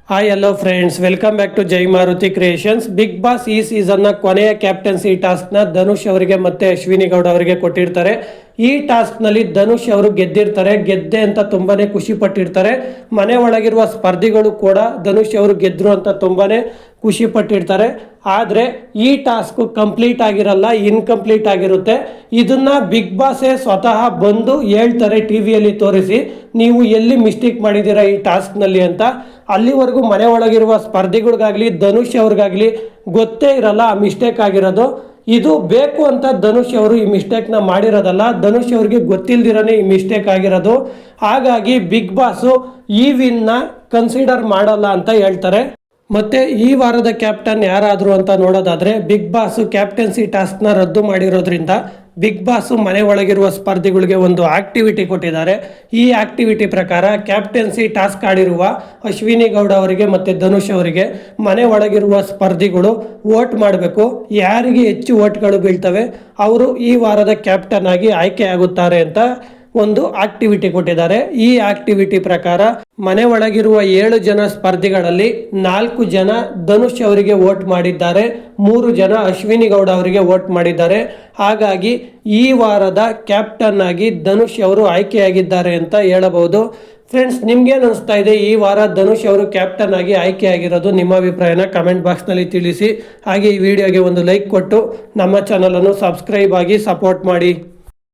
Hi hello friends, welcome back to Jai Maruti creations. Bigg Boss ಈ ಸೀಸನ್ನ ಕೊನೆಯ ಕ್ಯಾಪ್ಟನ್ಸಿ ಟಾಸ್ಕ್ನ ಧನುಷ್ ಅವರಿಗೆ ಮತ್ತೆ ಅಶ್ವಿನಿ ಗೌಡ ಅವರಿಗೆ ಕೊಟ್ಟಿರ್ತಾರೆ. ಈ ಟಾಸ್ಕ್ನಲ್ಲಿ ಧನುಷ್ ಅವರು ಗೆದ್ದಿರ್ತಾರೆ. ಗೆದ್ದೆ ಅಂತ ತುಂಬಾನೇ ಖುಷಿ ಪಟ್ಟಿರ್ತಾರೆ. ಮನೆ ಒಳಗಿರುವ ಸ್ಪರ್ಧಿಗಳು ಕೂಡ ಧನುಷ್ ಅವರು ಗೆದ್ರು ಅಂತ ತುಂಬಾನೇ ಖುಷಿ ಪಟ್ಟಿರ್ತಾರೆ. ಆದರೆ ಈ ಟಾಸ್ಕ್ ಕಂಪ್ಲೀಟ್ ಆಗಿರಲ್ಲ, ಇನ್ಕಂಪ್ಲೀಟ್ ಆಗಿರುತ್ತೆ. ಇದನ್ನ ಬಿಗ್ ಬಾಸೇ ಸ್ವತಃ ಬಂದು ಹೇಳ್ತಾರೆ, ಟಿವಿಯಲ್ಲಿ ತೋರಿಸಿ ನೀವು ಎಲ್ಲಿ ಮಿಸ್ಟೇಕ್ ಮಾಡಿದ್ದೀರಾ ಈ ಟಾಸ್ಕ್ನಲ್ಲಿ ಅಂತ. ಅಲ್ಲಿವರೆಗೂ ಮನೆ ಒಳಗಿರುವ ಸ್ಪರ್ಧಿಗಳಿಗಾಗಲಿ ಧನುಷ್ ಅವ್ರಿಗಾಗಲಿ ಗೊತ್ತೇ ಇರಲ್ಲ ಆ ಮಿಸ್ಟೇಕ್ ಆಗಿರೋದು. ಇದು ಬೇಕು ಅಂತ ಧನುಷ್ ಅವರು ಈ ಮಿಸ್ಟೇಕ್ನ ಮಾಡಿರೋದಲ್ಲ, ಧನುಷ್ ಅವ್ರಿಗೆ ಗೊತ್ತಿಲ್ದಿರನೇ ಈ ಮಿಸ್ಟೇಕ್ ಆಗಿರೋದು. ಹಾಗಾಗಿ ಬಿಗ್ ಬಾಸು ಈ ವಿನ್ನ ಕನ್ಸಿಡರ್ ಮಾಡಲ್ಲ ಅಂತ ಹೇಳ್ತಾರೆ. ಮತ್ತೆ ಈ ವಾರದ ಕ್ಯಾಪ್ಟನ್ ಯಾರಾದರೂ ಅಂತ ನೋಡೋದಾದ್ರೆ ಬಿಗ್ ಬಾಸ್ ಕ್ಯಾಪ್ಟನ್ಸಿ ಟಾಸ್ಕ್ನ ರದ್ದು ಮಾಡಿರೋದ್ರಿಂದ ಬಿಗ್ ಬಾಸ್ ಮನೆ ಒಳಗಿರುವ ಸ್ಪರ್ಧಿಗಳಿಗೆ ಒಂದು ಆಕ್ಟಿವಿಟಿ ಕೊಟ್ಟಿದ್ದಾರೆ. ಈ ಆಕ್ಟಿವಿಟಿ ಪ್ರಕಾರ ಕ್ಯಾಪ್ಟನ್ಸಿ ಟಾಸ್ಕ್ ಆಡಿರುವ ಅಶ್ವಿನಿ ಗೌಡ ಅವರಿಗೆ ಮತ್ತು ಧನುಷ್ ಅವರಿಗೆ ಮನೆ ಒಳಗಿರುವ ಸ್ಪರ್ಧಿಗಳು ವೋಟ್ ಮಾಡಬೇಕು. ಯಾರಿಗೆ ಹೆಚ್ಚು ವೋಟ್ಗಳು ಬೀಳ್ತವೆ ಅವರು ಈ ವಾರದ ಕ್ಯಾಪ್ಟನ್ ಆಗಿ ಆಯ್ಕೆ ಆಗುತ್ತಾರೆ ಅಂತ ಒಂದು ಆಕ್ಟಿವಿಟಿ ಕೊಟ್ಟಿದ್ದಾರೆ. ಈ ಆಕ್ಟಿವಿಟಿ ಪ್ರಕಾರ ಮನೆ ಒಳಗಿರುವ 7 ಜನ ಸ್ಪರ್ಧಿಗಳಲ್ಲಿ 4 ಜನ ಧನುಷ್ ಅವರಿಗೆ ವೋಟ್ ಮಾಡಿದ್ದಾರೆ, 3 ಜನ ಅಶ್ವಿನಿ ಗೌಡ ಅವರಿಗೆ ವೋಟ್ ಮಾಡಿದ್ದಾರೆ. ಹಾಗಾಗಿ ಈ ವಾರದ ಕ್ಯಾಪ್ಟನ್ ಆಗಿ ಧನುಷ್ ಅವರು ಆಯ್ಕೆಯಾಗಿದ್ದಾರೆ ಅಂತ ಹೇಳಬಹುದು. ಫ್ರೆಂಡ್ಸ್, ನಿಮ್ಗೇನು ಅನಿಸ್ತಾ ಇದೆ ಈ ವಾರ ಧನುಷ್ ಅವರು ಕ್ಯಾಪ್ಟನ್ ಆಗಿ ಆಯ್ಕೆ ಆಗಿರೋದು? ನಿಮ್ಮ ಅಭಿಪ್ರಾಯನ ಕಮೆಂಟ್ ಬಾಕ್ಸ್ನಲ್ಲಿ ತಿಳಿಸಿ. ಹಾಗೆ ಈ ವಿಡಿಯೋಗೆ ಒಂದು ಲೈಕ್ ಕೊಟ್ಟು ನಮ್ಮ ಚಾನಲನ್ನು ಸಬ್ಸ್ಕ್ರೈಬ್ ಆಗಿ ಸಪೋರ್ಟ್ ಮಾಡಿ.